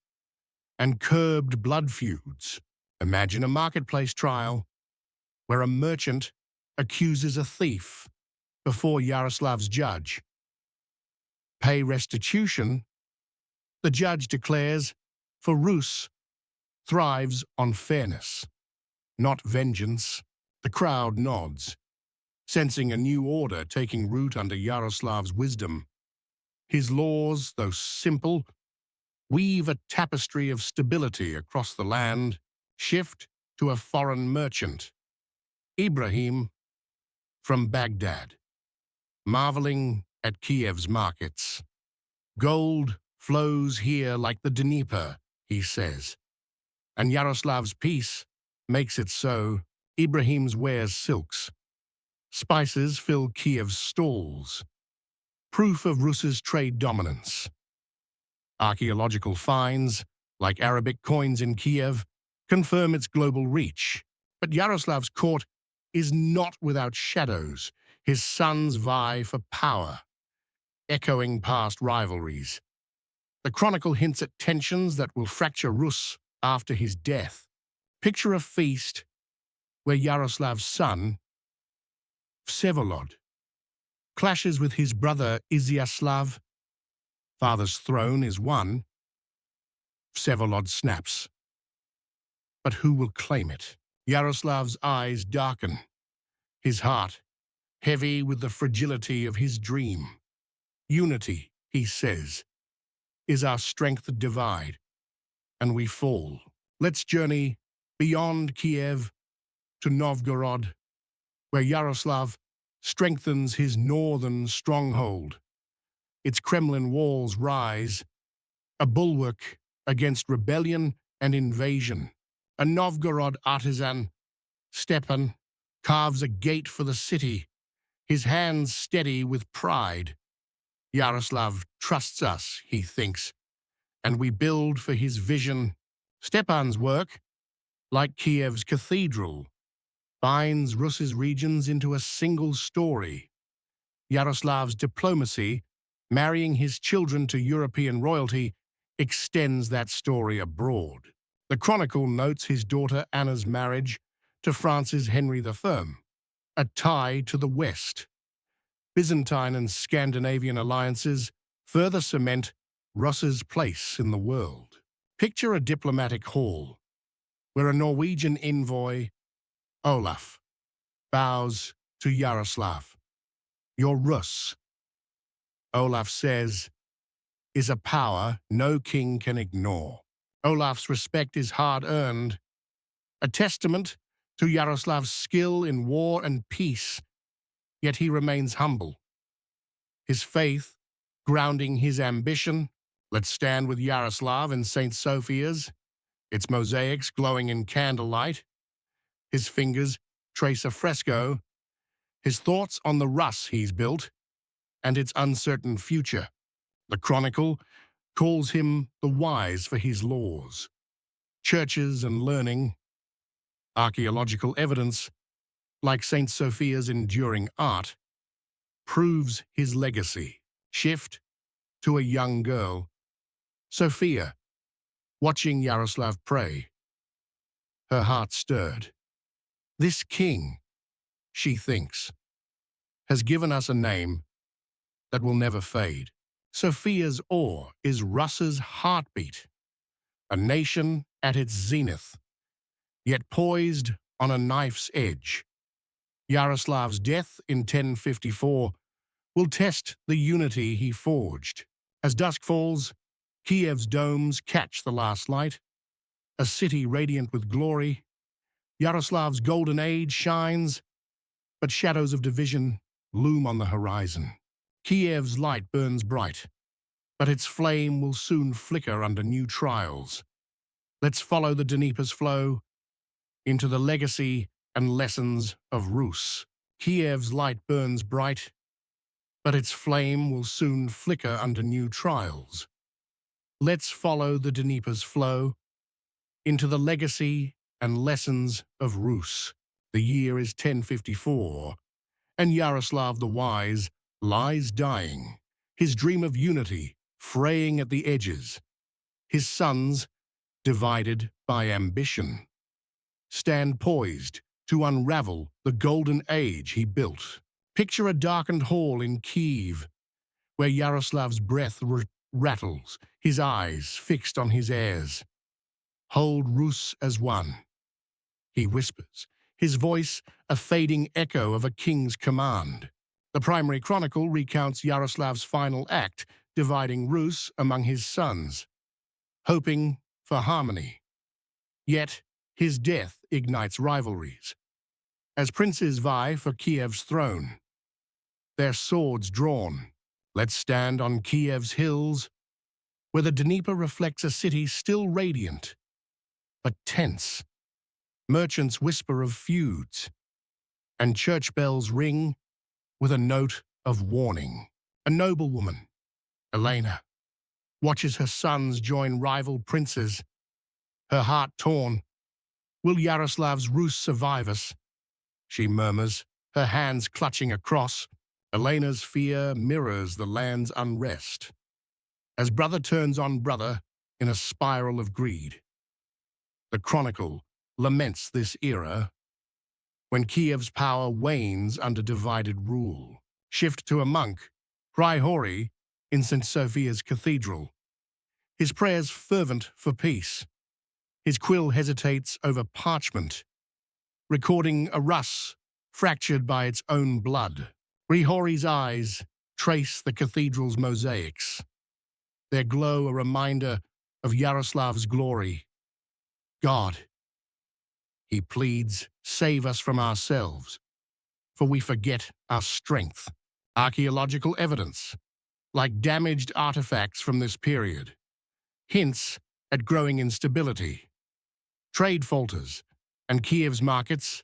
and curbed blood feuds. Imagine a marketplace trial where a merchant accuses a thief before Yaroslav's judge. Pay restitution, the judge declares, for Rus thrives on fairness, not vengeance. The crowd nods, sensing a new order taking root under Yaroslav's wisdom. His laws, though simple, weave a tapestry of stability across the land. Shift to a foreign merchant, Ibrahim, from Baghdad, marveling at Kiev's markets. "Gold flows here like the Dnieper," he says, and Yaroslav's peace makes it so. Ibrahim's wears silks. Spices fill Kiev's stalls, proof of Rus's trade dominance. Archaeological finds, like Arabic coins in Kiev, confirm its global reach. But Yaroslav's court is not without shadows. His sons vie for power, echoing past rivalries. The chronicle hints at tensions that will fracture Rus after his death. Picture a feast where Yaroslav's son, Vsevolod, clashes with his brother Izyaslav. Father's throne is won. Vsevolod snaps. But who will claim it? Yaroslav's eyes darken, his heart heavy with the fragility of his dream. "Unity," he says, "is our strength divide, and we fall." Let's journey beyond Kiev to Novgorod, where Yaroslav strengthens his northern stronghold. Its Kremlin walls rise, a bulwark against rebellion and invasion. A Novgorod artisan, Stepan, carves a gate for the city, his hands steady with pride. Yaroslav trusts us, he thinks, and we build for his vision. Stepan's work, like Kiev's cathedral, binds Rus's regions into a single story. Yaroslav's diplomacy Marrying his children to European royalty extends that story abroad. The chronicle notes his daughter Anna's marriage to France's Henry III, a tie to the West. Byzantine and Scandinavian alliances further cement Rus's place in the world. Picture a diplomatic hall where a Norwegian envoy, Olaf, bows to Yaroslav. "Your Rus," Olaf says, "is a power no king can ignore." Olaf's respect is hard-earned, a testament to Yaroslav's skill in war and peace, yet he remains humble. His faith grounding his ambition. Let's stand with Yaroslav in St. Sophia's, its mosaics glowing in candlelight. His fingers trace a fresco, his thoughts on the Rus he's built and its uncertain future. The chronicle calls him the Wise for his laws, churches and learning. Archaeological evidence, like St. Sophia's enduring art, proves his legacy. Shift to a young girl, Sophia, watching Yaroslav pray. Her heart stirred. This king, she thinks, has given us a name that will never fade. Sophia's awe is Rus's heartbeat, a nation at its zenith, yet poised on a knife's edge. Yaroslav's death in 1054 will test the unity he forged. As dusk falls, Kiev's domes catch the last light, a city radiant with glory. Yaroslav's golden age shines, but shadows of division loom on the horizon. Kiev's light burns bright, but its flame will soon flicker under new trials. Let's follow the Dnieper's flow into the legacy and lessons of Rus. Kiev's light burns bright, but its flame will soon flicker under new trials. Let's follow the Dnieper's flow into the legacy and lessons of Rus. The year is 1054, and Yaroslav the Wise lies dying, his dream of unity fraying at the edges. His sons, divided by ambition, stand poised to unravel the golden age he built. Picture a darkened hall in Kiev, where Yaroslav's breath rattles, his eyes fixed on his heirs. "Hold Rus as one," he whispers, his voice a fading echo of a king's command. The primary chronicle recounts Yaroslav's final act, dividing Rus among his sons, hoping for harmony. Yet his death ignites rivalries, as princes vie for Kiev's throne, their swords drawn. Let's stand on Kiev's hills, where the Dnieper reflects a city still radiant, but tense. Merchants whisper of feuds, and church bells ring with a note of warning. A noblewoman, Elena, watches her sons join rival princes, her heart torn. "Will Yaroslav's Rus survive us?" she murmurs, her hands clutching a cross. Elena's fear mirrors the land's unrest, as brother turns on brother in a spiral of greed. The chronicle laments this era, when Kiev's power wanes under divided rule. Shift to a monk, Rurik, in St. Sophia's Cathedral, his prayers fervent for peace. His quill hesitates over parchment, recording a Rus fractured by its own blood. Rurik's eyes trace the cathedral's mosaics, their glow a reminder of Yaroslav's glory. "God," he pleads, "save us from ourselves, for we forget our strength." Archaeological evidence, like damaged artifacts from this period, hints at growing instability. Trade falters, and Kiev's markets,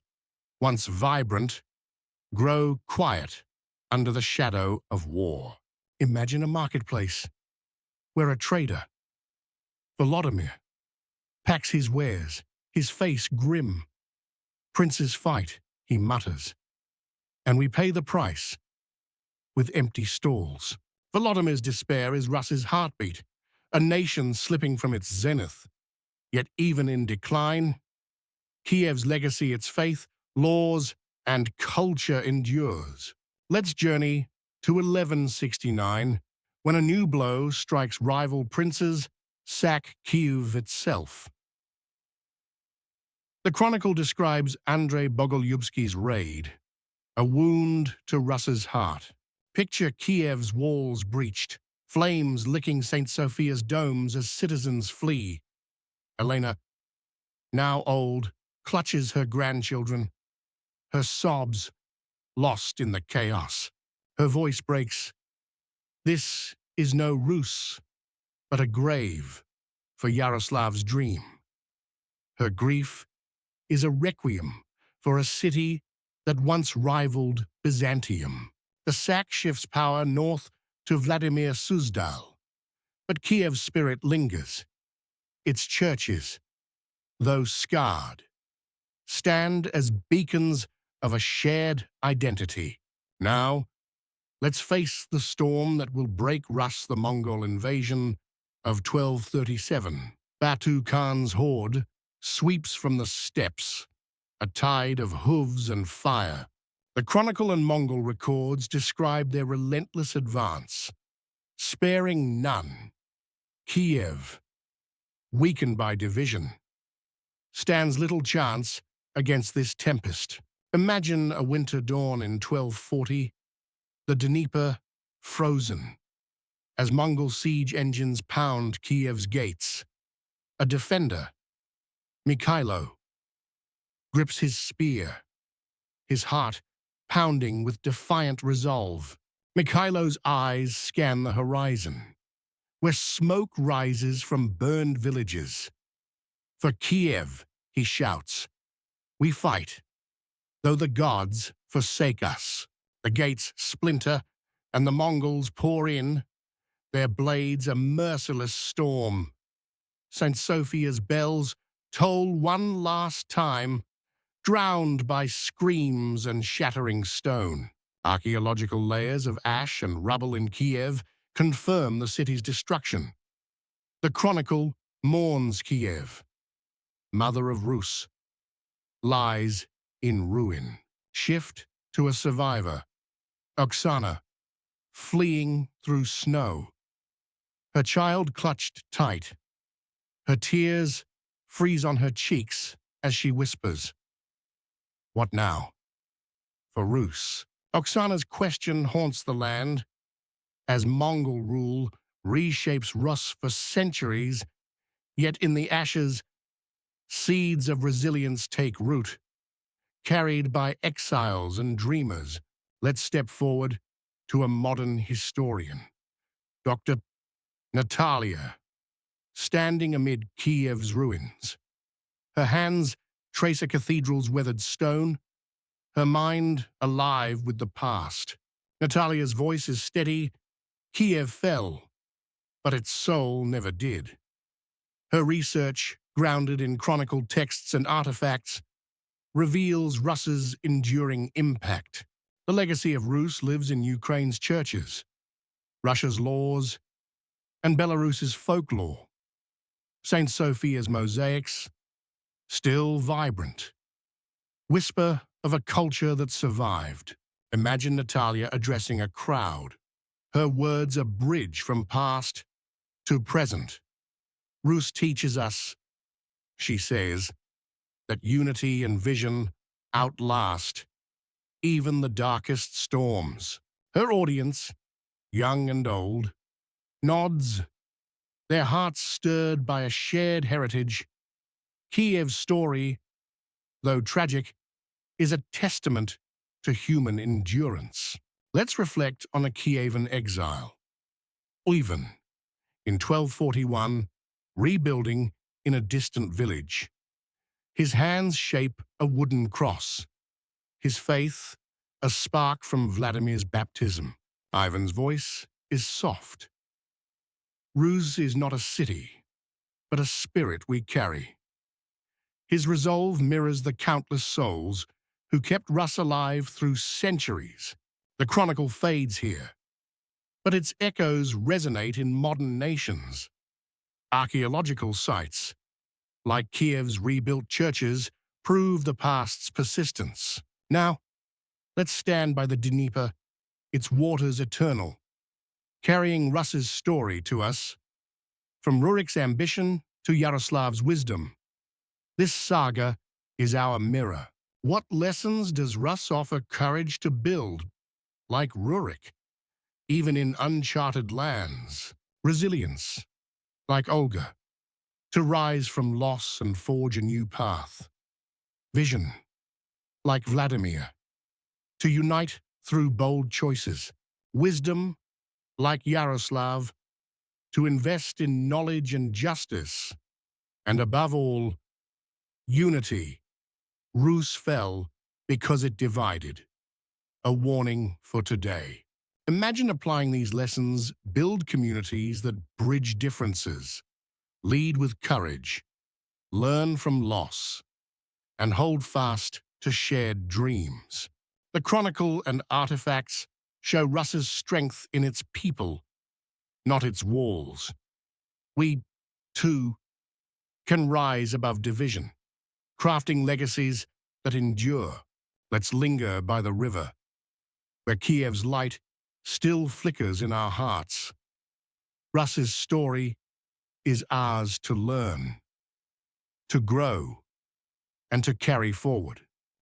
once vibrant, grow quiet under the shadow of war. Imagine a marketplace where a trader, Vladimir, packs his wares, his face grim. "Princes fight," he mutters, "and we pay the price with empty stalls." Volodymyr's despair is Rus's heartbeat, a nation slipping from its zenith. Yet even in decline, Kiev's legacy, its faith, laws, and culture endures. Let's journey to 1169, when a new blow strikes rival princes, sack Kiev itself. The chronicle describes Andrei Bogolyubsky's raid, a wound to Rus's heart. Picture Kiev's walls breached, flames licking St. Sophia's domes as citizens flee. Elena, now old, clutches her grandchildren, her sobs lost in the chaos. Her voice breaks. This is no Rus, but a grave for Yaroslav's dream. Her grief is a requiem for a city that once rivaled Byzantium. The sack shifts power north to Vladimir Suzdal, but Kiev's spirit lingers. Its churches, though scarred, stand as beacons of a shared identity. Now, let's face the storm that will break Rus, the Mongol invasion of 1237. Batu Khan's horde sweeps from the steppes, a tide of hooves and fire. The Chronicle and Mongol records describe their relentless advance, sparing none. Kiev, weakened by division, stands little chance against this tempest. Imagine a winter dawn in 1240, the Dnieper frozen, as Mongol siege engines pound Kiev's gates. A defender, Mikhailo, grips his spear, his heart pounding with defiant resolve. Mikhailo's eyes scan the horizon, where smoke rises from burned villages. For Kiev, he shouts, we fight, though the gods forsake us. The gates splinter, and the Mongols pour in, their blades a merciless storm. St. Sophia's bells toll one last time, drowned by screams and shattering stone. Archaeological layers of ash and rubble in Kiev confirm the city's destruction. The Chronicle mourns Kiev, mother of Rus, lies in ruin. Shift to a survivor, Oksana, fleeing through snow. Her child clutched tight. Her tears freeze on her cheeks as she whispers, what now? For Rus. Oksana's question haunts the land as Mongol rule reshapes Rus for centuries, yet in the ashes, seeds of resilience take root, carried by exiles and dreamers. Let's step forward to a modern historian, Dr. Natalia, standing amid Kiev's ruins. Her hands trace a cathedral's weathered stone, her mind alive with the past. Natalia's voice is steady. Kiev fell, but its soul never did. Her research, grounded in chronicled texts and artifacts, reveals Rus's enduring impact. The legacy of Rus lives in Ukraine's churches, Russia's laws, and Belarus's folklore. St. Sophia's mosaics, still vibrant, whisper of a culture that survived. Imagine Natalia addressing a crowd, her words a bridge from past to present. Rus teaches us, she says, that unity and vision outlast even the darkest storms. Her audience, young and old, nods, their hearts stirred by a shared heritage. Kiev's story, though tragic, is a testament to human endurance. Let's reflect on a Kievan exile. Ivan, in 1241, rebuilding in a distant village. His hands shape a wooden cross, his faith a spark from Vladimir's baptism. Ivan's voice is soft. Rus is not a city, but a spirit we carry. His resolve mirrors the countless souls who kept Rus alive through centuries. The chronicle fades here, but its echoes resonate in modern nations. Archaeological sites, like Kiev's rebuilt churches, prove the past's persistence. Now, let's stand by the Dnieper, its waters eternal, carrying Rus's story to us. From Rurik's ambition to Yaroslav's wisdom, this saga is our mirror. What lessons does Rus offer courage to build, like Rurik, even in uncharted lands? Resilience, like Olga, to rise from loss and forge a new path. Vision, like Vladimir, to unite through bold choices. Wisdom, like Yaroslav, to invest in knowledge and justice. And above all, unity. Rus fell because it divided. A warning for today. Imagine applying these lessons, build communities that bridge differences, lead with courage, learn from loss, and hold fast to shared dreams. The chronicle and artifacts show Rus's strength in its people, not its walls. We, too, can rise above division, crafting legacies that endure. Let's linger by the river, where Kiev's light still flickers in our hearts. Rus's story is ours to learn, to grow, and to carry forward.